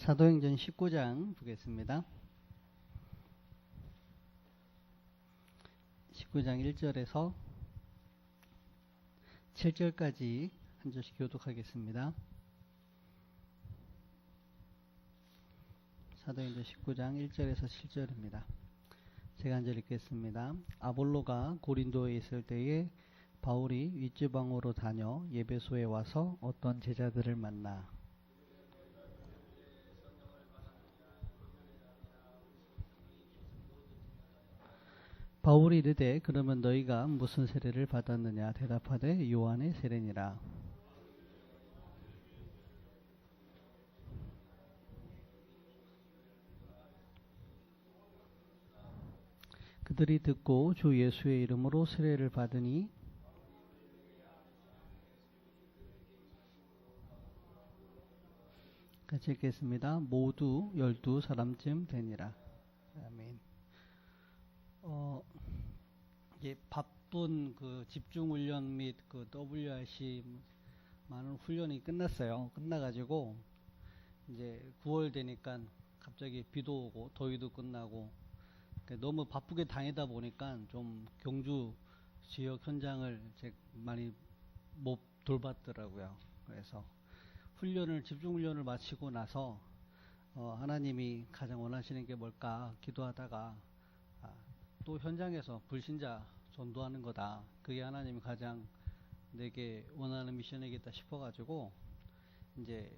사도행전 19장 보겠습니다. 19장 1절에서 7절까지 한 절씩 교독하겠습니다. 사도행전 19장 1절에서 7절입니다. 제가 한 절 읽겠습니다. 아볼로가 고린도에 있을 때에 바울이 윗지방으로 다녀 예배소에 와서 어떤 제자들을 만나 바울이 이르되 그러면 너희가 무슨 세례를 받았느냐 대답하되 요한의 세례니라. 그들이 듣고 주 예수의 이름으로 세례를 받으니 같이 읽겠습니다. 모두 12사람쯤 되니라. 아멘. 이제 바쁜 그 집중훈련 및 그 WRC 많은 훈련이 끝났어요. 끝나가지고 이제 9월 되니까 갑자기 비도 오고 더위도 끝나고 너무 바쁘게 다니다 보니까 좀 경주 지역 현장을 많이 못 돌봤더라고요. 그래서 집중훈련을 마치고 나서 하나님이 가장 원하시는 게 뭘까 기도하다가 또 현장에서 불신자 전도하는 거다. 그게 하나님이 가장 내게 원하는 미션이겠다 싶어가지고 이제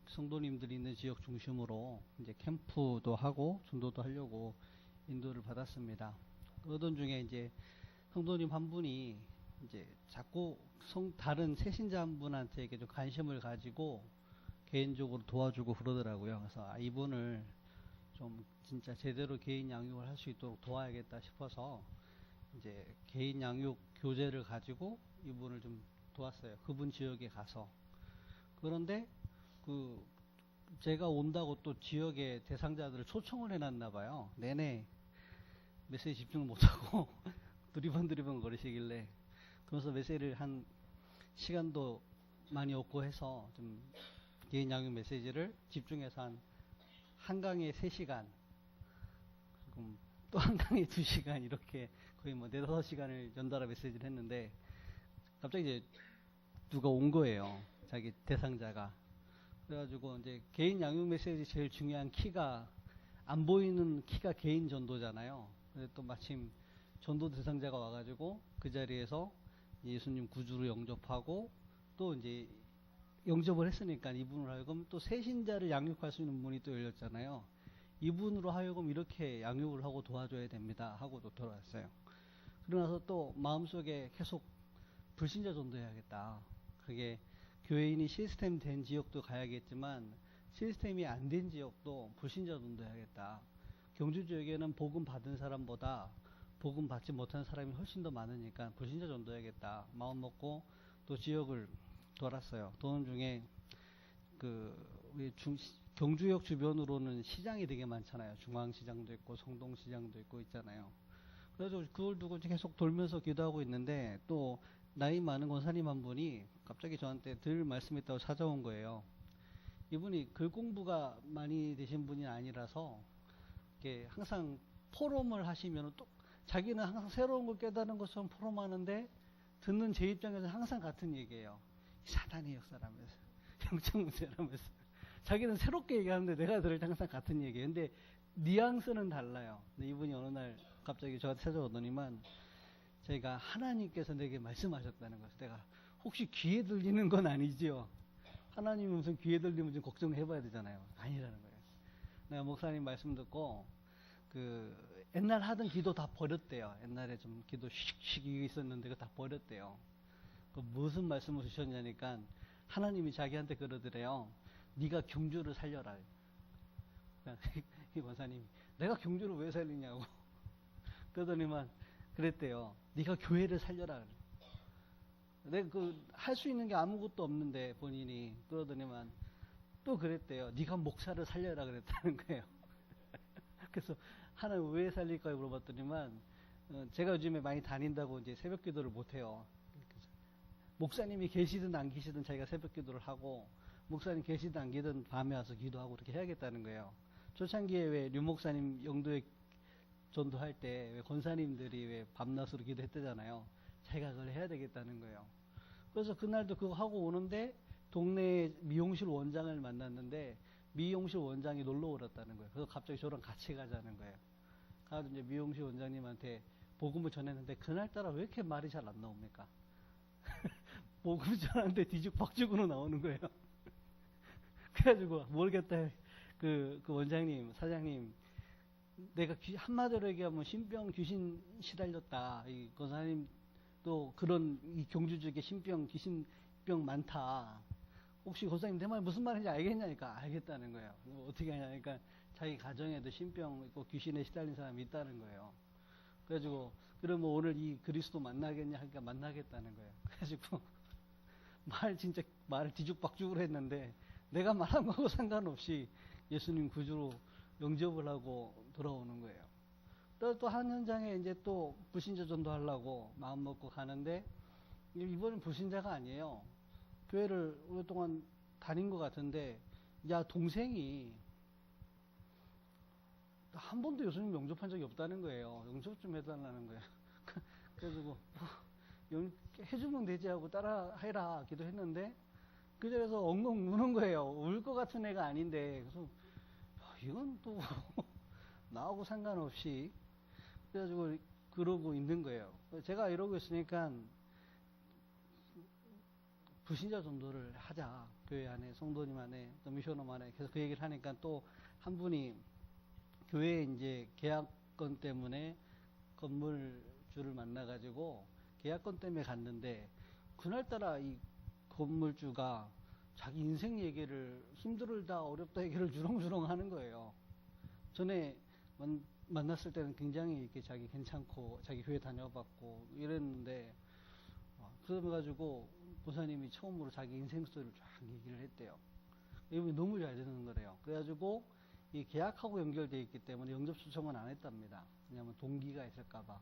성도님들이 있는 지역 중심으로 이제 캠프도 하고 전도도 하려고 인도를 받았습니다. 그러던 중에 이제 성도님 한 분이 이제 자꾸 다른 새신자 한 분한테 이렇게 좀 관심을 가지고 개인적으로 도와주고 그러더라고요. 그래서 이분을 좀 진짜 제대로 개인 양육을 할 수 있도록 도와야겠다 싶어서 이제 개인 양육 교재를 가지고 이분을 좀 도왔어요. 그분 지역에 가서. 그런데 제가 온다고 또 지역의 대상자들을 초청을 해놨나 봐요. 내내 메시지 집중을 못하고 두리번 거리시길래 그래서 메시지를 한 시간도 많이 없고 해서 좀 개인 양육 메시지를 집중해서 한 강에 3시간 또 한 강에 2시간 이렇게 거의 뭐 4-5시간을 연달아 메시지를 했는데 갑자기 이제 누가 온 거예요. 자기 대상자가. 그래가지고 이제 개인 양육 메시지 제일 중요한 키가 안 보이는 키가 개인 전도잖아요. 근데 또 마침 전도 대상자가 와가지고 그 자리에서 예수님 구주로 영접하고 또 이제 영접을 했으니까 이분으로 하여금 또 새신자를 양육할 수 있는 문이 또 열렸잖아요. 이분으로 하여금 이렇게 양육을 하고 도와줘야 됩니다 하고도 돌아왔어요. 그러나서 또 마음속에 계속 불신자 전도해야겠다. 그게 교회인이 시스템 된 지역도 가야겠지만 시스템이 안 된 지역도 불신자 전도해야겠다. 경주 지역에는 복음 받은 사람보다 복음 받지 못한 사람이 훨씬 더 많으니까 불신자 전도해야겠다. 마음 먹고 또 지역을 돌았어요. 도는 중에 우리 경주역 주변으로는 시장이 되게 많잖아요. 중앙시장도 있고 성동시장도 있고 있잖아요. 그래서 그걸 두고 계속 돌면서 기도하고 있는데 또 나이 많은 권사님 한 분이 갑자기 저한테 들 말씀 있다고 찾아온 거예요. 이분이 글 공부가 많이 되신 분이 아니라서 이렇게 항상 포럼을 하시면 또 자기는 항상 새로운 걸 깨달은 것처럼 포럼하는데 듣는 제 입장에서 항상 같은 얘기예요. 사단의 역사라면서 영적 문제라면서 자기는 새롭게 얘기하는데 내가 들을 때 항상 같은 얘기예요. 근데 뉘앙스는 달라요. 근데 이분이 어느 날 갑자기 저한테 찾아오더니만 저희가 하나님께서 내게 말씀하셨다는 것을 내가 혹시 귀에 들리는 건 아니지요? 하나님이 무슨 귀에 들리면 좀 걱정을 해봐야 되잖아요. 아니라는 거예요. 내가 목사님 말씀 듣고 옛날 하던 기도 다 버렸대요. 옛날에 좀 기도 씩씩 있었는데 그거 다 버렸대요. 무슨 말씀을 주셨냐니까 하나님이 자기한테 그러더래요. 네가 경주를 살려라. 이 권사님이 내가 경주를 왜 살리냐고 그러더니만 그랬대요. 네가 교회를 살려라. 내가 할 수 있는 게 아무것도 없는데 본인이 그러더니만 또 그랬대요. 네가 목사를 살려라 그랬다는 거예요. 그래서 하나님 왜 살릴까요 물어봤더니만 제가 요즘에 많이 다닌다고 이제 새벽 기도를 못 해요. 목사님이 계시든 안 계시든 자기가 새벽 기도를 하고 목사님 계시든 안 계시든 밤에 와서 기도하고 그렇게 해야겠다는 거예요. 초창기에 왜 류 목사님 영도에 전도할 때 왜 권사님들이 왜 밤낮으로 기도했대잖아요. 자기가 그걸 해야 되겠다는 거예요. 그래서 그날도 그거 하고 오는데 동네 미용실 원장을 만났는데 미용실 원장이 놀러 오랬다는 거예요. 그래서 갑자기 저랑 같이 가자는 거예요. 가서 이제 미용실 원장님한테 복음을 전했는데 그날따라 왜 이렇게 말이 잘 안 나옵니까? 복음 전하는데 뒤죽박죽으로 나오는 거예요. 그래가지고 모르겠다. 그 원장님, 사장님, 내가 한마디로 얘기하면 신병 귀신 시달렸다. 이 권사님도 그런 이 경주 쪽에 신병 귀신병 많다. 혹시 권사님 내 말 무슨 말인지 알겠냐니까 알겠다는 거예요. 어떻게 하냐니까 자기 가정에도 신병 있고 귀신에 시달린 사람이 있다는 거예요. 그래가지고 그러면 오늘 이 그리스도 만나겠냐 하니까 만나겠다는 거예요. 그래가지고 진짜 말을 뒤죽박죽으로 했는데 내가 말한 거하고 상관없이 예수님 구주로 영접을 하고 돌아오는 거예요. 또 한 현장에 이제 또 불신자 전도하려고 마음 먹고 가는데 이번엔 불신자가 아니에요. 교회를 오랫동안 다닌 것 같은데 야 동생이 한 번도 예수님 영접한 적이 없다는 거예요. 영접 좀 해달라는 거예요. 그래가지고 해주면 되지 하고 따라 해라 기도했는데 그 자리에서 엉엉 우는 거예요. 울 것 같은 애가 아닌데 그래서 이건 또 나하고 상관없이 그래가지고 그러고 있는 거예요. 제가 이러고 있으니까 불신자 전도를 하자. 교회 안에 성도님 안에 또 미션홈 안에 계속 그 얘기를 하니까 또 한 분이 교회 이제 계약건 때문에 건물주를 만나가지고 계약건 때문에 갔는데 그날따라 이 건물주가 자기 인생 얘기를 힘들다 어렵다 얘기를 주렁주렁 하는 거예요. 전에 만났을 때는 굉장히 이렇게 자기 괜찮고 자기 교회 다녀봤고 이랬는데 그래가지고 보사님이 처음으로 자기 인생 스토리를 쫙 얘기를 했대요. 이분이 너무 잘 되는 거래요. 그래가지고 이 계약하고 연결되어 있기 때문에 영접 초청은 안 했답니다. 왜냐하면 동기가 있을까봐.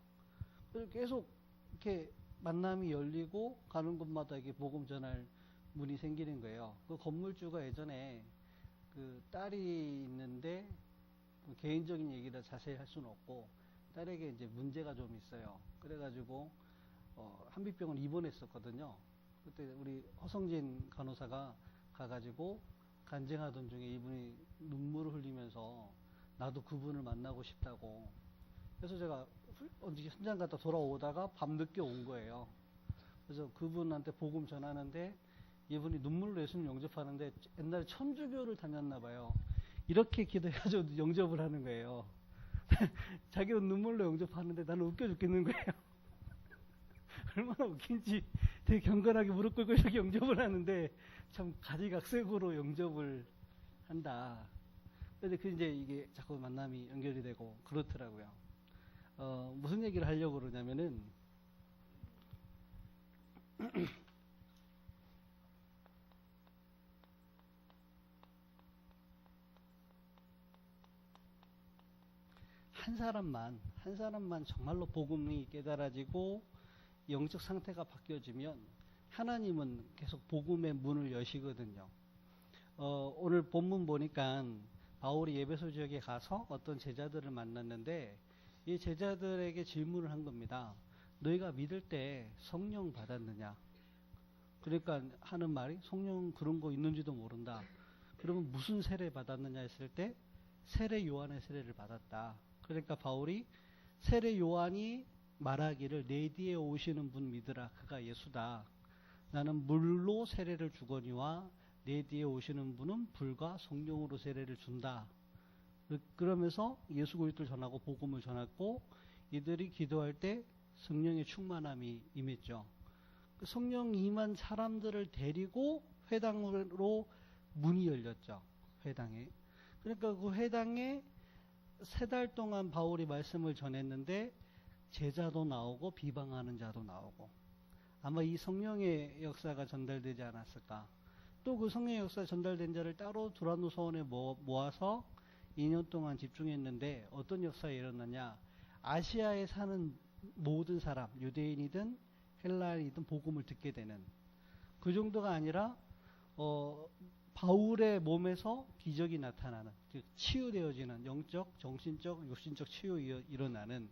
그래서 계속 이렇게 만남이 열리고 가는 곳마다 이게 복음 전할 문이 생기는 거예요. 그 건물주가 예전에 그 딸이 있는데 개인적인 얘기를 자세히 할 수는 없고 딸에게 이제 문제가 좀 있어요. 그래가지고 한빛병원 입원했었거든요. 그때 우리 허성진 간호사가 가가지고 간증하던 중에 이분이 눈물을 흘리면서 나도 그분을 만나고 싶다고. 그래서 제가 어디 현장 갔다 돌아오다가 밤늦게 온 거예요. 그래서 그분한테 복음 전하는데 이분이 눈물로 예수님 영접하는데 옛날에 천주교를 다녔나 봐요. 이렇게 기도해가지고 영접을 하는 거예요. 자기는 눈물로 영접하는데 나는 웃겨 죽겠는 거예요. 얼마나 웃긴지 되게 경건하게 무릎 꿇고 이렇게 영접을 하는데 참 가지각색으로 영접을 한다. 근데 그 이제 이게 자꾸 만남이 연결이 되고 그렇더라고요. 무슨 얘기를 하려고 그러냐면은 한 사람만 정말로 복음이 깨달아지고 영적 상태가 바뀌어지면 하나님은 계속 복음의 문을 여시거든요. 오늘 본문 보니까 바울이 에베소 지역에 가서 어떤 제자들을 만났는데 이 제자들에게 질문을 한 겁니다. 너희가 믿을 때 성령 받았느냐? 그러니까 하는 말이 성령 그런 거 있는지도 모른다. 그러면 무슨 세례 받았느냐 했을 때 세례 요한의 세례를 받았다. 그러니까 바울이 세례 요한이 말하기를 내 뒤에 오시는 분 믿으라. 그가 예수다. 나는 물로 세례를 주거니와 내 뒤에 오시는 분은 불과 성령으로 세례를 준다. 그러면서 예수 그리스도를 전하고 복음을 전했고 이들이 기도할 때 성령의 충만함이 임했죠. 성령이 임한 사람들을 데리고 회당으로 문이 열렸죠. 회당에. 그러니까 그 회당에 3달 동안 바울이 말씀을 전했는데 제자도 나오고 비방하는 자도 나오고 아마 이 성령의 역사가 전달되지 않았을까. 또 그 성령의 역사 전달된 자를 따로 두란노 서원에 모아서 2년 동안 집중했는데 어떤 역사가 일어났냐. 아시아에 사는 모든 사람, 유대인이든 헬라인이든 복음을 듣게 되는 그 정도가 아니라 바울의 몸에서 기적이 나타나는, 즉 치유되어지는, 영적, 정신적, 육신적 치유 일어나는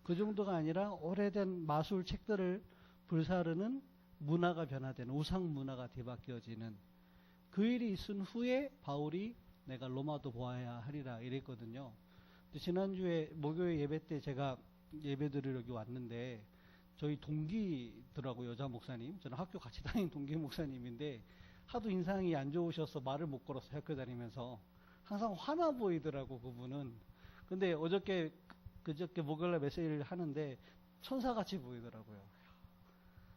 그 정도가 아니라 오래된 마술 책들을 불사르는 문화가 변화되는, 우상 문화가 뒤바뀌어지는 그 일이 있은 후에 바울이 내가 로마도 보아야 하리라 이랬거든요. 지난주에 목요일 예배 때 제가 예배 드리러 여기 왔는데 저희 동기더라고요. 여자 목사님. 저는 학교 같이 다니는 동기 목사님인데 하도 인상이 안 좋으셔서 말을 못 걸었어요. 학교 다니면서. 항상 화나 보이더라고 그분은. 근데 그저께 목요일날 메시지를 하는데 천사같이 보이더라고요.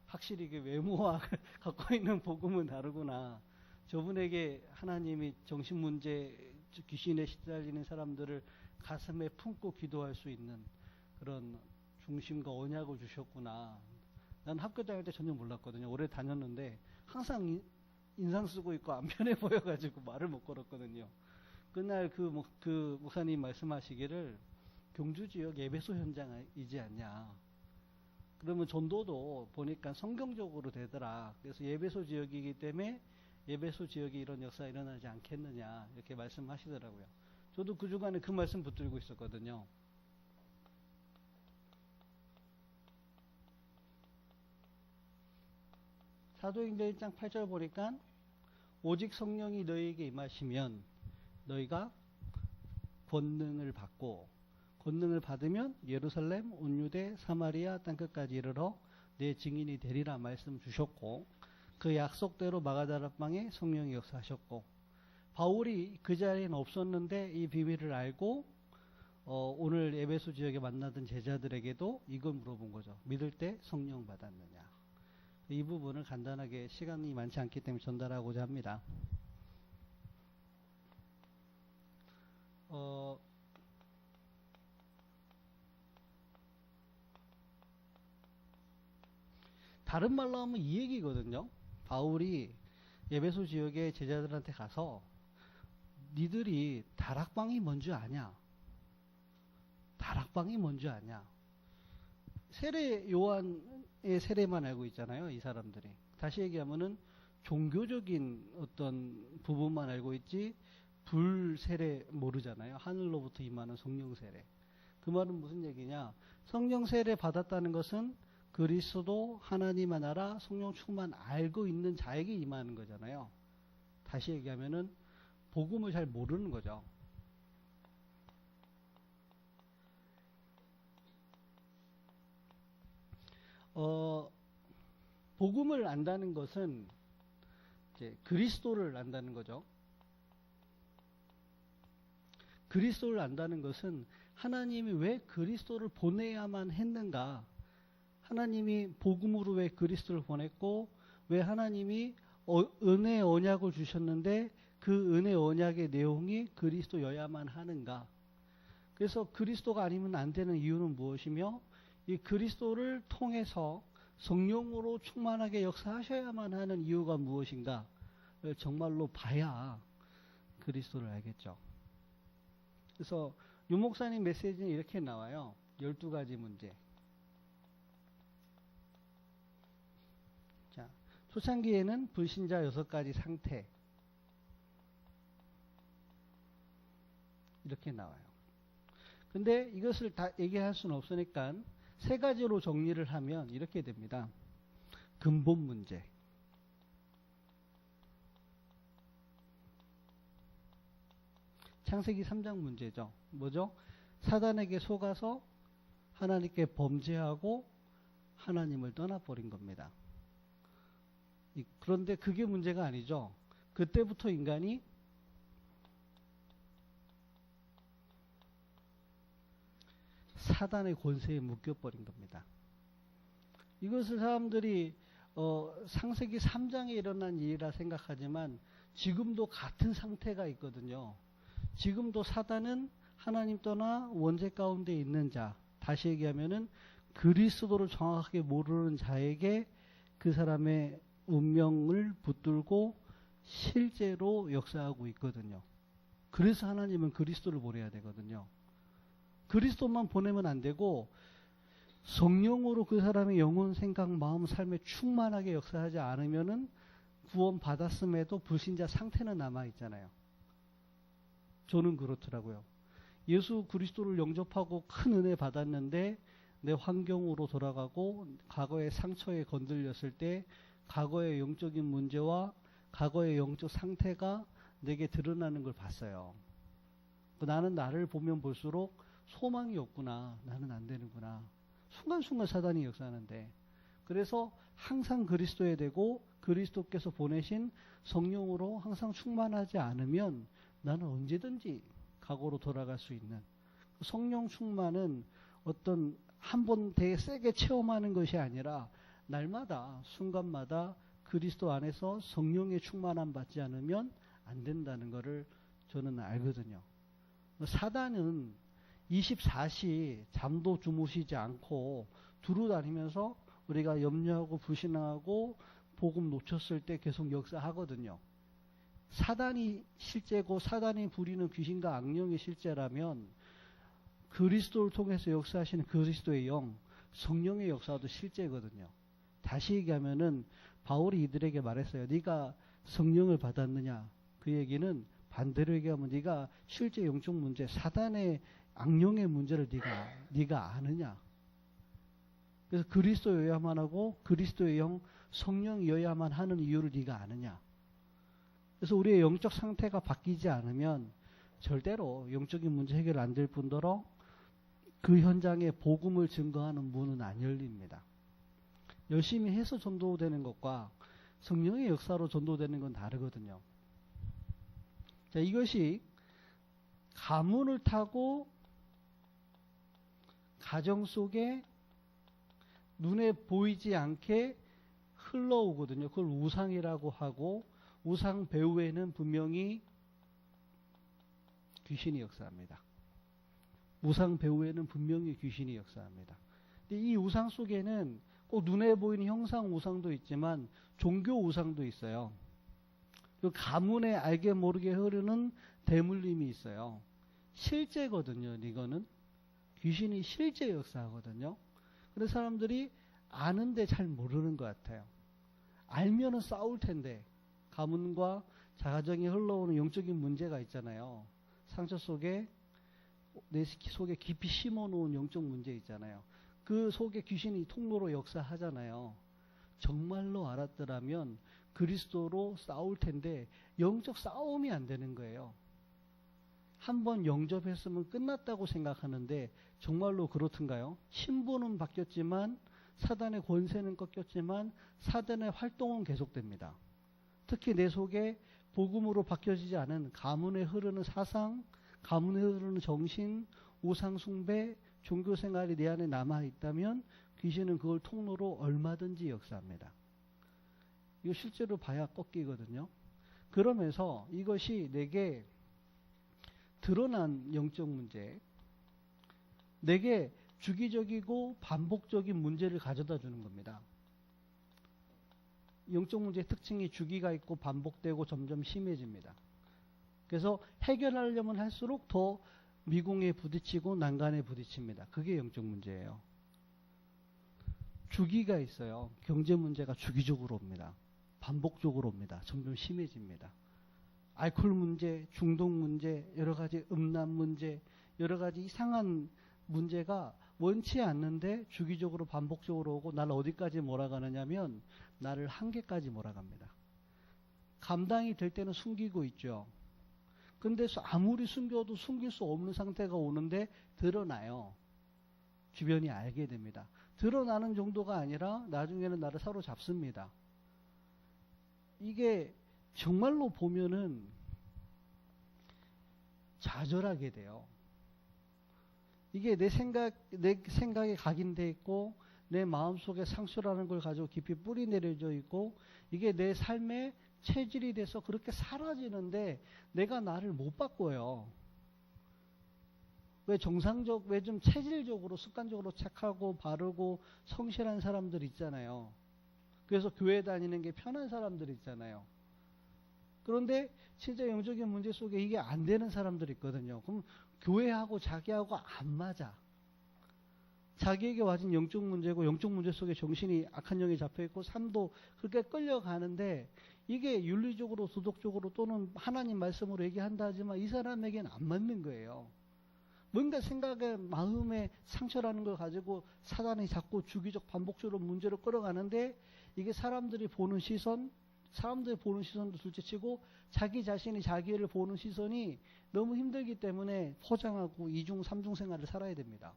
확실히 그 외모와 갖고 있는 복음은 다르구나. 저분에게 하나님이 정신문제, 귀신에 시달리는 사람들을 가슴에 품고 기도할 수 있는 그런 중심과 언약을 주셨구나. 난 학교 다닐 때 전혀 몰랐거든요. 오래 다녔는데 항상 인상 쓰고 있고 안 편해 보여가지고 말을 못 걸었거든요. 그날 그 목사님 말씀하시기를 경주 지역 예배소 현장이지 않냐. 그러면 전도도 보니까 성경적으로 되더라. 그래서 예배소 지역이기 때문에 예배소 지역에 이런 역사가 일어나지 않겠느냐 이렇게 말씀하시더라고요. 저도 그 주간에 그 말씀 붙들고 있었거든요. 사도행전 1장 8절 보니까 오직 성령이 너희에게 임하시면 너희가 권능을 받고 권능을 받으면 예루살렘, 온 유대, 사마리아 땅끝까지 이르러 내 증인이 되리라 말씀 주셨고 그 약속대로 마가다락방에 성령이 역사하셨고 바울이 그 자리에는 없었는데 이 비밀을 알고 오늘 에베소 지역에 만나던 제자들에게도 이걸 물어본 거죠. 믿을 때 성령 받았느냐. 이 부분을 간단하게 시간이 많지 않기 때문에 전달하고자 합니다. 다른 말로 하면 이 얘기거든요. 바울이 에베소 지역의 제자들한테 가서 니들이 다락방이 뭔지 아냐? 다락방이 뭔지 아냐? 세례 요한의 세례만 알고 있잖아요. 이 사람들이. 다시 얘기하면은 종교적인 어떤 부분만 알고 있지 불 세례 모르잖아요. 하늘로부터 임하는 성령 세례. 그 말은 무슨 얘기냐? 성령 세례 받았다는 것은 그리스도 하나님 나라 성령 충만 알고 있는 자에게 임하는 거잖아요. 다시 얘기하면은 복음을 잘 모르는 거죠. 복음을 안다는 것은 이제 그리스도를 안다는 거죠. 그리스도를 안다는 것은 하나님이 왜 그리스도를 보내야만 했는가? 하나님이 복음으로 왜 그리스도를 보냈고 왜 하나님이 은혜 언약을 주셨는데 그 은혜 언약의 내용이 그리스도여야만 하는가? 그래서 그리스도가 아니면 안 되는 이유는 무엇이며 이 그리스도를 통해서 성령으로 충만하게 역사하셔야만 하는 이유가 무엇인가? 정말로 봐야 그리스도를 알겠죠. 그래서 유 목사님 메시지는 이렇게 나와요. 12가지 문제. 자, 초창기에는 불신자 6가지 상태. 이렇게 나와요. 근데 이것을 다 얘기할 수는 없으니까 3가지로 정리를 하면 이렇게 됩니다. 근본 문제. 창세기 3장 문제죠. 뭐죠? 사단에게 속아서 하나님께 범죄하고 하나님을 떠나버린 겁니다. 그런데 그게 문제가 아니죠. 그때부터 인간이 사단의 권세에 묶여버린 겁니다. 이것을 사람들이 창세기 3장에 일어난 일이라 생각하지만 지금도 같은 상태가 있거든요. 지금도 사단은 하나님 떠나 원죄 가운데 있는 자, 다시 얘기하면은 그리스도를 정확하게 모르는 자에게 그 사람의 운명을 붙들고 실제로 역사하고 있거든요. 그래서 하나님은 그리스도를 보내야 되거든요. 그리스도만 보내면 안 되고 성령으로 그 사람의 영혼, 생각, 마음, 삶에 충만하게 역사하지 않으면은 구원 받았음에도 불신자 상태는 남아 있잖아요. 저는 그렇더라고요. 예수 그리스도를 영접하고 큰 은혜 받았는데 내 환경으로 돌아가고 과거의 상처에 건들렸을 때 과거의 영적인 문제와 과거의 영적 상태가 내게 드러나는 걸 봤어요. 나는 나를 보면 볼수록 소망이 없구나. 나는 안 되는구나. 순간순간 사단이 역사하는데, 그래서 항상 그리스도에 대고 그리스도께서 보내신 성령으로 항상 충만하지 않으면 나는 언제든지 과거로 돌아갈 수 있는, 성령 충만은 어떤 한 번 되게 세게 체험하는 것이 아니라 날마다 순간마다 그리스도 안에서 성령의 충만함 받지 않으면 안 된다는 것을 저는 알거든요. 사단은 24시 잠도 주무시지 않고 두루 다니면서 우리가 염려하고 불신하고 복음 놓쳤을 때 계속 역사하거든요. 사단이 실제고 사단이 부리는 귀신과 악령이 실제라면 그리스도를 통해서 역사하시는 그리스도의 영, 성령의 역사도 실제거든요. 다시 얘기하면은 바울이 이들에게 말했어요. 네가 성령을 받았느냐? 그 얘기는 반대로 얘기하면 네가 실제 영적 문제, 사단의 악령의 문제를 네가 아느냐? 그래서 그리스도여야만 하고 그리스도의 영, 성령이어야만 하는 이유를 네가 아느냐? 그래서 우리의 영적 상태가 바뀌지 않으면 절대로 영적인 문제 해결 안 될 뿐더러 그 현장에 복음을 증거하는 문은 안 열립니다. 열심히 해서 전도되는 것과 성령의 역사로 전도되는 건 다르거든요. 자, 이것이 가문을 타고 가정 속에 눈에 보이지 않게 흘러오거든요. 그걸 우상이라고 하고, 우상 배후에는 분명히 귀신이 역사합니다. 우상 배후에는 분명히 귀신이 역사합니다. 근데 이 우상 속에는 꼭 눈에 보이는 형상 우상도 있지만 종교 우상도 있어요. 그 가문에 알게 모르게 흐르는 대물림이 있어요. 실제거든요. 이거는 귀신이 실제 역사하거든요. 그래서 사람들이 아는데 잘 모르는 것 같아요. 알면은 싸울 텐데, 가문과 자가정에 흘러오는 영적인 문제가 있잖아요. 상처 속에 내 속에 깊이 심어놓은 영적 문제 있잖아요. 그 속에 귀신이 통로로 역사하잖아요. 정말로 알았더라면 그리스도로 싸울 텐데 영적 싸움이 안 되는 거예요. 한번 영접했으면 끝났다고 생각하는데 정말로 그렇던가요? 신분은 바뀌었지만 사단의 권세는 꺾였지만 사단의 활동은 계속됩니다. 특히 내 속에 복음으로 바뀌어지지 않은 가문에 흐르는 사상, 가문에 흐르는 정신, 우상 숭배, 종교 생활이 내 안에 남아 있다면 귀신은 그걸 통로로 얼마든지 역사합니다. 이거 실제로 봐야 꺾이거든요. 그러면서 이것이 내게 드러난 영적 문제, 내게 주기적이고 반복적인 문제를 가져다 주는 겁니다. 영적 문제의 특징이 주기가 있고 반복되고 점점 심해집니다. 그래서 해결하려면 할수록 더 미궁에 부딪히고 난간에 부딪힙니다. 그게 영적 문제예요. 주기가 있어요. 경제 문제가 주기적으로 옵니다. 반복적으로 옵니다. 점점 심해집니다. 알코올 문제, 중독 문제, 여러 가지 음란 문제, 여러 가지 이상한 문제가 원치 않는데 주기적으로 반복적으로 오고 나를 어디까지 몰아가느냐면 나를 한계까지 몰아갑니다. 감당이 될 때는 숨기고 있죠. 근데 아무리 숨겨도 숨길 수 없는 상태가 오는데 드러나요. 주변이 알게 됩니다. 드러나는 정도가 아니라 나중에는 나를 사로잡습니다. 이게 정말로 보면은 좌절하게 돼요. 이게 내 생각에 각인되어 있고 내 마음속에 상처라는 걸 가지고 깊이 뿌리 내려져 있고 이게 내 삶의 체질이 돼서 그렇게 사라지는데 내가 나를 못 바꿔요. 왜 좀 체질적으로 습관적으로 착하고 바르고 성실한 사람들 있잖아요. 그래서 교회 다니는 게 편한 사람들 있잖아요. 그런데 진짜 영적인 문제 속에 이게 안 되는 사람들이 있거든요. 그럼 교회하고 자기하고 안 맞아. 자기에게 와진 영적 문제고 영적 문제 속에 정신이 악한 영에 잡혀있고 삶도 그렇게 끌려가는데 이게 윤리적으로 도덕적으로 또는 하나님 말씀으로 얘기한다 하지만 이 사람에게는 안 맞는 거예요. 뭔가 생각에 마음에 상처라는 걸 가지고 사단이 자꾸 주기적 반복적으로 문제를 끌어가는데 이게 사람들이 보는 시선도 둘째치고 자기 자신이 자기를 보는 시선이 너무 힘들기 때문에 포장하고 이중 삼중 생활을 살아야 됩니다.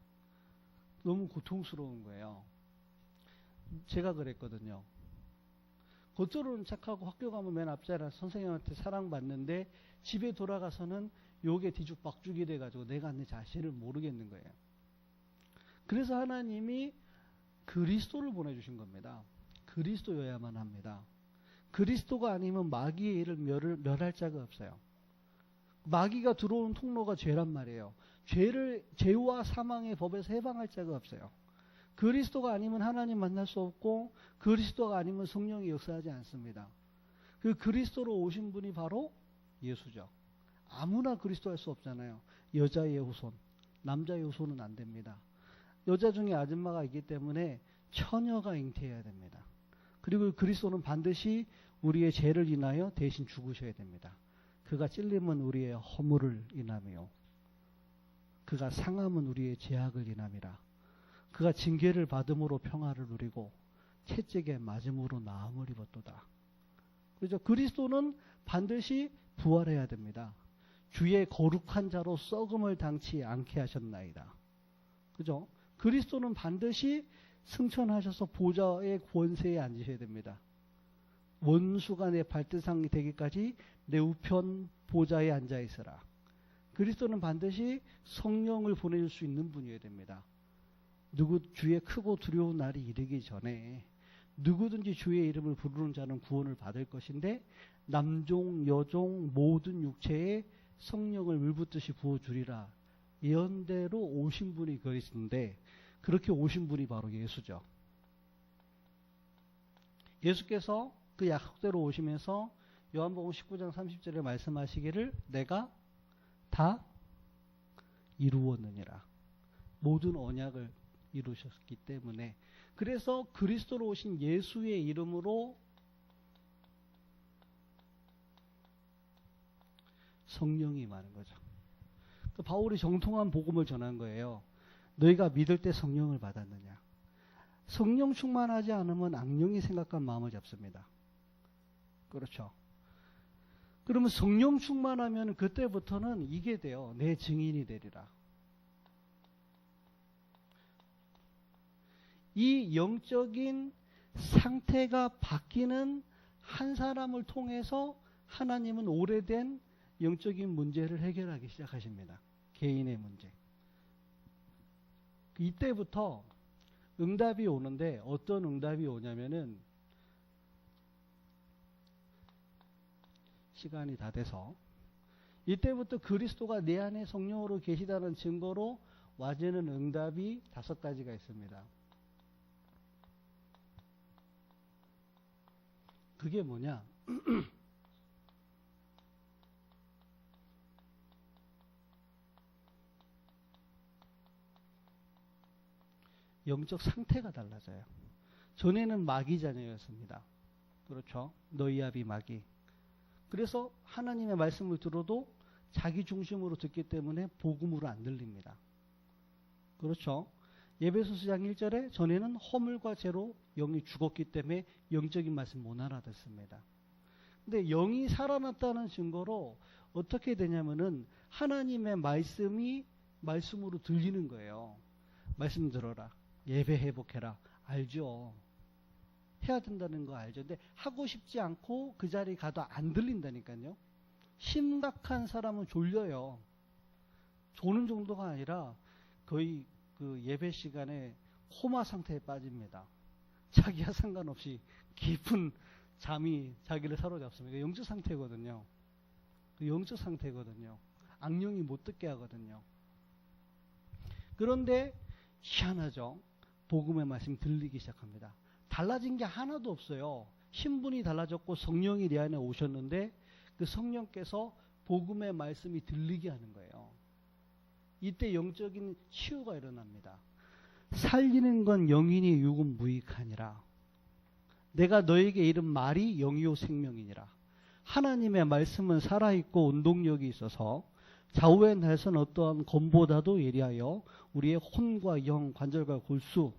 너무 고통스러운 거예요. 제가 그랬거든요. 겉으로는 착하고 학교 가면 맨 앞자리라 선생님한테 사랑받는데 집에 돌아가서는 욕에 뒤죽박죽이 돼가지고 내가 내 자신을 모르겠는 거예요. 그래서 하나님이 그리스도를 보내주신 겁니다. 그리스도여야만 합니다. 그리스도가 아니면 마귀의 일을 멸할 자가 없어요. 마귀가 들어오는 통로가 죄란 말이에요. 죄와 사망의 법에서 해방할 자가 없어요. 그리스도가 아니면 하나님 만날 수 없고 그리스도가 아니면 성령이 역사하지 않습니다. 그 그리스도로 오신 분이 바로 예수죠. 아무나 그리스도 할 수 없잖아요. 여자의 후손, 남자의 후손은 안 됩니다. 여자 중에 아줌마가 있기 때문에 처녀가 잉태해야 됩니다. 그리고 그리스도는 반드시 우리의 죄를 인하여 대신 죽으셔야 됩니다. 그가 찔림은 우리의 허물을 인하며 그가 상함은 우리의 죄악을 인함이라. 그가 징계를 받음으로 평화를 누리고 채찍에 맞음으로 나음을 입었도다. 그렇죠? 그리스도는 반드시 부활해야 됩니다. 주의 거룩한 자로 썩음을 당치 않게 하셨나이다. 그죠? 그리스도는 반드시 승천하셔서 보좌의 권세에 앉으셔야 됩니다. 원수가 내 발등상이 되기까지 내 우편 보좌에 앉아 있으라. 그리스도는 반드시 성령을 보내줄 수 있는 분이어야 됩니다. 주의 크고 두려운 날이 이르기 전에 누구든지 주의 이름을 부르는 자는 구원을 받을 것인데 남종 여종 모든 육체에 성령을 물붓듯이 부어주리라. 예언대로 오신 분이 그리스도인데 그렇게 오신 분이 바로 예수죠. 예수께서 그 약속대로 오시면서 요한복음 19장 30절에 말씀하시기를 내가 다 이루었느니라. 모든 언약을 이루셨기 때문에 그래서 그리스도로 오신 예수의 이름으로 성령이 임하는 거죠. 바울이 정통한 복음을 전한 거예요. 너희가 믿을 때 성령을 받았느냐. 성령 충만하지 않으면 악령이 생각한 마음을 잡습니다. 그렇죠. 그러면 성령 충만하면 그때부터는 이게 돼요. 내 증인이 되리라. 이 영적인 상태가 바뀌는 한 사람을 통해서 하나님은 오래된 영적인 문제를 해결하기 시작하십니다. 개인의 문제. 이때부터 응답이 오는데 어떤 응답이 오냐면은 시간이 다 돼서 이때부터 그리스도가 내 안에 성령으로 계시다는 증거로 와지는 응답이 5가지가 있습니다. 그게 뭐냐? 영적 상태가 달라져요. 전에는 마귀 자녀였습니다. 그렇죠? 노이아비 마귀. 그래서 하나님의 말씀을 들어도 자기 중심으로 듣기 때문에 복음으로 안 들립니다. 그렇죠? 에베소서 장 1절에 전에는 허물과 죄로 영이 죽었기 때문에 영적인 말씀 못 알아듣습니다. 근데 영이 살아났다는 증거로 어떻게 되냐면은 하나님의 말씀이 말씀으로 들리는 거예요. 말씀 들어라. 예배 회복해라. 알죠. 해야 된다는 거 알죠. 근데 하고 싶지 않고 그 자리에 가도 안 들린다니까요. 심각한 사람은 졸려요. 조는 정도가 아니라 거의 그 예배 시간에 코마 상태에 빠집니다. 자기와 상관없이 깊은 잠이 자기를 사로잡습니다. 영적 상태거든요. 영적 상태거든요. 악령이 못 듣게 하거든요. 그런데 희한하죠. 복음의 말씀이 들리기 시작합니다. 달라진 게 하나도 없어요. 신분이 달라졌고 성령이 내 안에 오셨는데 그 성령께서 복음의 말씀이 들리게 하는 거예요. 이때 영적인 치유가 일어납니다. 살리는 건 영이니 육은 무익하니라. 내가 너에게 이른 말이 영이요 생명이니라. 하나님의 말씀은 살아있고 운동력이 있어서 좌우의 날선 어떠한 검보다도 예리하여 우리의 혼과 영, 관절과 골수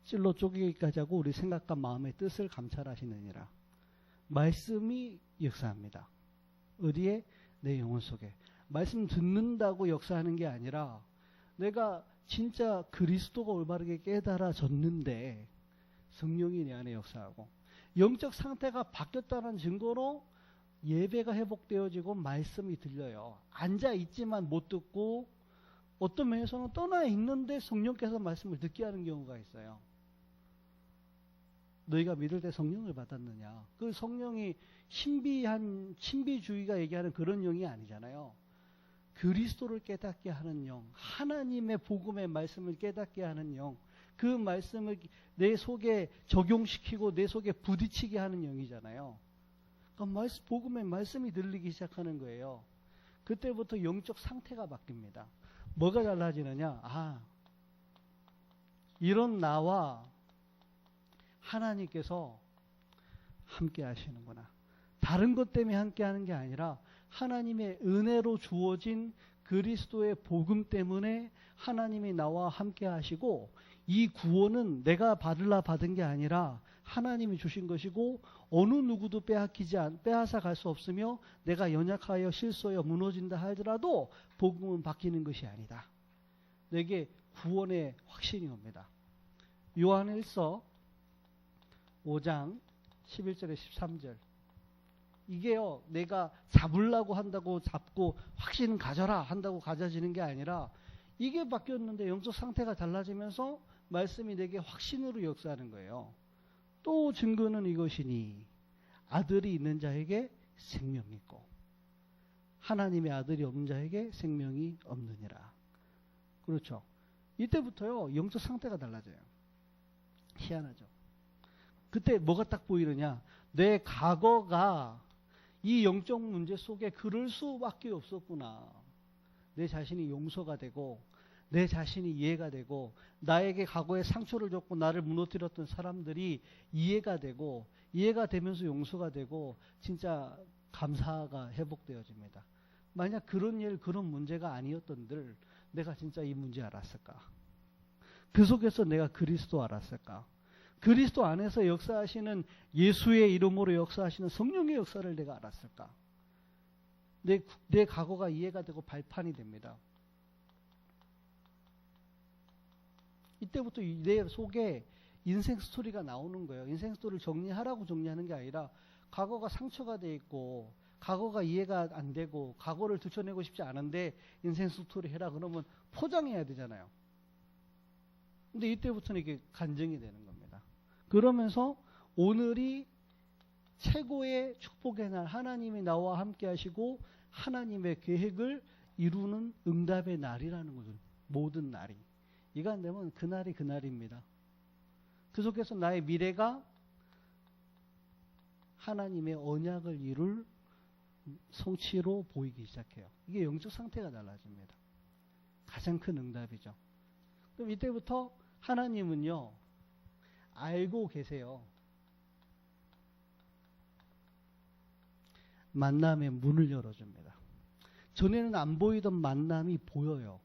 찔러 쪼개기까지 하고 우리 생각과 마음의 뜻을 감찰하시느니라. 말씀이 역사합니다. 어디에? 내 영혼 속에. 말씀 듣는다고 역사하는 게 아니라 내가 진짜 그리스도가 올바르게 깨달아졌는데 성령이 내 안에 역사하고 영적 상태가 바뀌었다는 증거로 예배가 회복되어지고 말씀이 들려요. 앉아있지만 못 듣고 어떤 면에서는 떠나 있는데 성령께서 말씀을 듣게 하는 경우가 있어요. 너희가 믿을 때 성령을 받았느냐. 그 성령이 신비주의가 얘기하는 그런 영이 아니잖아요. 그리스도를 깨닫게 하는 영, 하나님의 복음의 말씀을 깨닫게 하는 영, 그 말씀을 내 속에 적용시키고 내 속에 부딪히게 하는 영이잖아요. 그러니까 복음의 말씀이 들리기 시작하는 거예요. 그때부터 영적 상태가 바뀝니다. 뭐가 달라지느냐? 이런 나와 하나님께서 함께 하시는구나. 다른 것 때문에 함께 하는 게 아니라 하나님의 은혜로 주어진 그리스도의 복음 때문에 하나님이 나와 함께 하시고 이 구원은 내가 받은 게 아니라 하나님이 주신 것이고 어느 누구도 빼앗아 갈 수 없으며 내가 연약하여 실수하여 무너진다 하더라도 복음은 바뀌는 것이 아니다. 내게 구원의 확신이 옵니다. 요한일서 5장 11절에 13절. 이게요, 내가 잡으려고 한다고 잡고 확신 가져라 한다고 가져지는 게 아니라 이게 바뀌었는데 영적 상태가 달라지면서 말씀이 내게 확신으로 역사하는 거예요. 또 증거는 이것이니 아들이 있는 자에게 생명이 있고 하나님의 아들이 없는 자에게 생명이 없느니라. 그렇죠. 이때부터요, 영적 상태가 달라져요. 희한하죠. 그때 뭐가 딱 보이느냐? 내 과거가 이 영적 문제 속에 그럴 수밖에 없었구나. 내 자신이 용서가 되고 내 자신이 이해가 되고 나에게 과거에 상처를 줬고 나를 무너뜨렸던 사람들이 이해가 되고 이해가 되면서 용서가 되고 진짜 감사가 회복되어집니다. 만약 그런 문제가 아니었던들 내가 진짜 이 문제 알았을까? 그 속에서 내가 그리스도 알았을까? 그리스도 안에서 역사하시는 예수의 이름으로 역사하시는 성령의 역사를 내가 알았을까? 내 과거가 이해가 되고 발판이 됩니다. 이때부터 내 속에 인생 스토리가 나오는 거예요. 인생 스토리를 정리하라고 정리하는 게 아니라 과거가 상처가 돼 있고 과거가 이해가 안 되고 과거를 들춰내고 싶지 않은데 인생 스토리 해라 그러면 포장해야 되잖아요. 근데 이때부터는 이게 간증이 되는 겁니다. 그러면서 오늘이 최고의 축복의 날, 하나님이 나와 함께 하시고 하나님의 계획을 이루는 응답의 날이라는 거죠. 모든 날이. 이가 안 되면 그날이 그날입니다. 그 속에서 나의 미래가 하나님의 언약을 이룰 성취로 보이기 시작해요. 이게 영적 상태가 달라집니다. 가장 큰 응답이죠. 그럼 이때부터 하나님은요, 알고 계세요. 만남의 문을 열어줍니다. 전에는 안 보이던 만남이 보여요.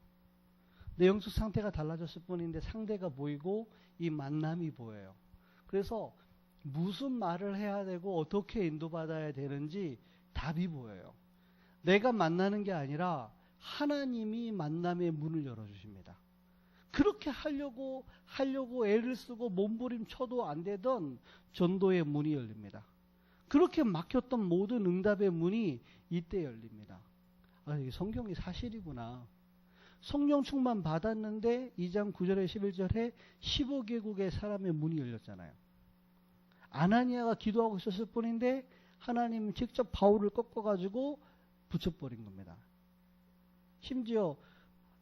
내 영적 상태가 달라졌을 뿐인데 상대가 보이고 이 만남이 보여요. 그래서 무슨 말을 해야 되고 어떻게 인도받아야 되는지 답이 보여요. 내가 만나는 게 아니라 하나님이 만남의 문을 열어주십니다. 그렇게 하려고 애를 쓰고 몸부림쳐도 안 되던 전도의 문이 열립니다. 그렇게 막혔던 모든 응답의 문이 이때 열립니다. 이 성경이 사실이구나. 성령 충만 받았는데 2장 9절에 11절에 15개국의 사람의 문이 열렸잖아요. 아나니아가 기도하고 있었을 뿐인데 하나님 직접 바울을 꺾어가지고 붙여버린 겁니다. 심지어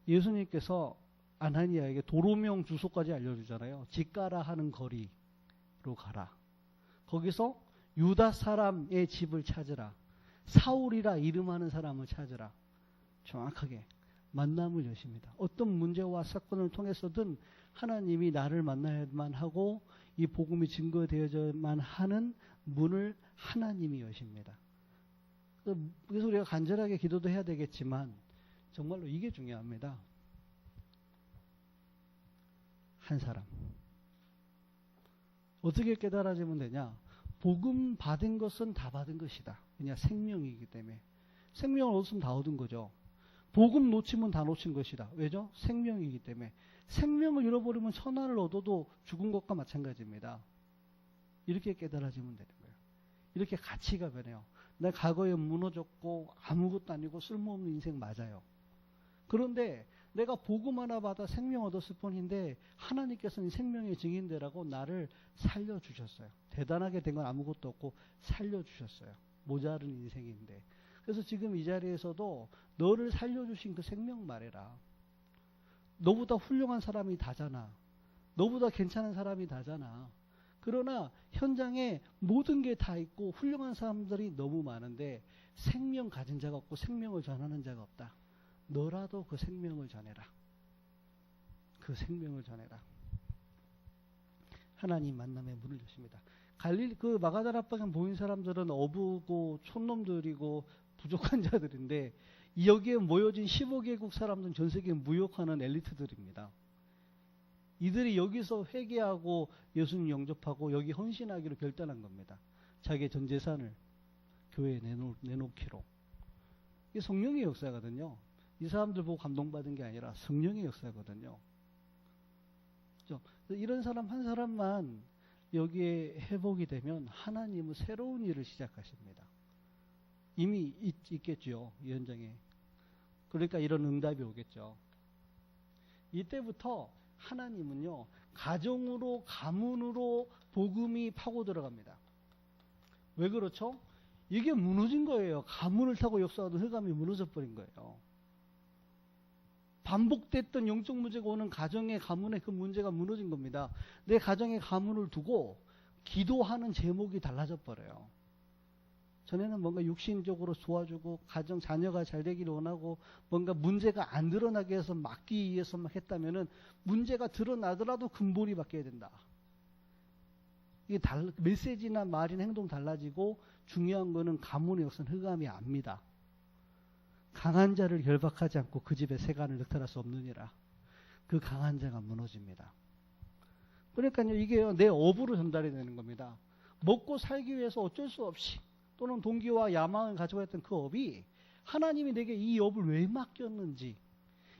예수님께서 아나니아에게 도로명 주소까지 알려주잖아요. 집가라 하는 거리로 가라. 거기서 유다 사람의 집을 찾으라. 사울이라 이름하는 사람을 찾으라. 정확하게 만남을 여십니다. 어떤 문제와 사건을 통해서든 하나님이 나를 만나야만 하고 이 복음이 증거되어야만 하는 문을 하나님이 여십니다. 그래서 우리가 간절하게 기도도 해야 되겠지만 정말로 이게 중요합니다. 한 사람. 어떻게 깨달아지면 되냐? 복음 받은 것은 다 받은 것이다. 그냥 생명이기 때문에. 생명을 얻으면 다 얻은 거죠. 복음 놓치면 다 놓친 것이다. 왜죠? 생명이기 때문에. 생명을 잃어버리면 천하를 얻어도 죽은 것과 마찬가지입니다. 이렇게 깨달아지면 되는 거예요. 이렇게 가치가 변해요. 내 과거에 무너졌고 아무것도 아니고 쓸모없는 인생 맞아요. 그런데 내가 복음 하나 받아 생명 얻었을 뿐인데 하나님께서는 생명의 증인되라고 나를 살려주셨어요. 대단하게 된 건 아무것도 없고 살려주셨어요. 모자른 인생인데. 그래서 지금 이 자리에서도 너를 살려주신 그 생명 말해라. 너보다 훌륭한 사람이 다잖아. 너보다 괜찮은 사람이 다잖아. 그러나 현장에 모든 게 다 있고 훌륭한 사람들이 너무 많은데 생명 가진 자가 없고 생명을 전하는 자가 없다. 너라도 그 생명을 전해라. 그 생명을 전해라. 하나님 만남의 문을 여십니다. 그 마가다라 방에 모인 사람들은 어부고 촌놈들이고 부족한 자들인데 여기에 모여진 15개국 사람들은 전 세계에 무역하는 엘리트들입니다. 이들이 여기서 회개하고 예수님 영접하고 여기 헌신하기로 결단한 겁니다. 자기의 전 재산을 교회에 내놓기로. 이게 성령의 역사거든요. 이 사람들 보고 감동받은 게 아니라 성령의 역사거든요. 그렇죠? 이런 사람 한 사람만 여기에 회복이 되면 하나님은 새로운 일을 시작하십니다. 이미 있겠죠. 이 현장에. 그러니까 이런 응답이 오겠죠. 이때부터 하나님은요. 가정으로 가문으로 복음이 파고 들어갑니다. 왜 그렇죠? 이게 무너진 거예요. 가문을 타고 역사하던 흑암이 무너져 버린 거예요. 반복됐던 영적 문제가 오는 가정의 가문의 그 문제가 무너진 겁니다. 내 가정의 가문을 두고 기도하는 제목이 달라져 버려요. 전에는 뭔가 육신적으로 도와주고 가정 자녀가 잘 되기를 원하고 뭔가 문제가 안 드러나게 해서 막기 위해서 막 했다면은 문제가 드러나더라도 근본이 바뀌어야 된다. 이게 메시지나 말이나 행동 달라지고 중요한 거는 가문의 역사는 흑암이 압니다. 강한 자를 결박하지 않고 그 집에 세간을 늑탈할 수 없느니라. 그 강한 자가 무너집니다. 그러니까요, 이게 내 업으로 전달이 되는 겁니다. 먹고 살기 위해서 어쩔 수 없이 또는 동기와 야망을 가지고 했던 그 업이 하나님이 내게 이 업을 왜 맡겼는지,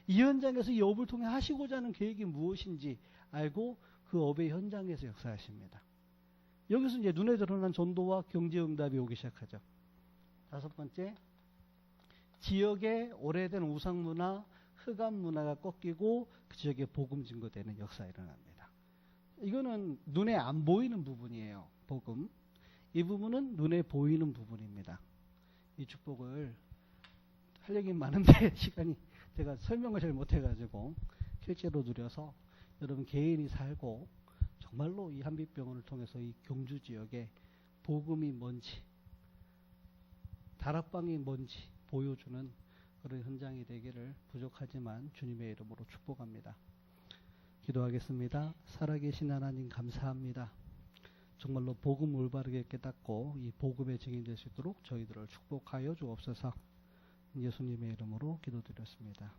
이 현장에서 이 업을 통해 하시고자 하는 계획이 무엇인지 알고 그 업의 현장에서 역사하십니다. 여기서 이제 눈에 드러난 전도와 경제응답이 오기 시작하죠. 다섯 번째, 지역의 오래된 우상문화, 흑암문화가 꺾이고 그 지역에 복음 증거되는 역사가 일어납니다. 이거는 눈에 안 보이는 부분이에요. 복음. 이 부분은 눈에 보이는 부분입니다. 이 축복을 할 얘기는 많은데 시간이 제가 설명을 잘 못해가지고 실제로 누려서 여러분 개인이 살고 정말로 이 한빛병원을 통해서 이 경주 지역에 복음이 뭔지 다락방이 뭔지 보여주는 그런 현장이 되기를 부족하지만 주님의 이름으로 축복합니다. 기도하겠습니다. 살아계신 하나님 감사합니다. 정말로 복음 올바르게 깨닫고 이 복음의 증인 될 수 있도록 저희들을 축복하여 주옵소서. 예수님의 이름으로 기도드렸습니다.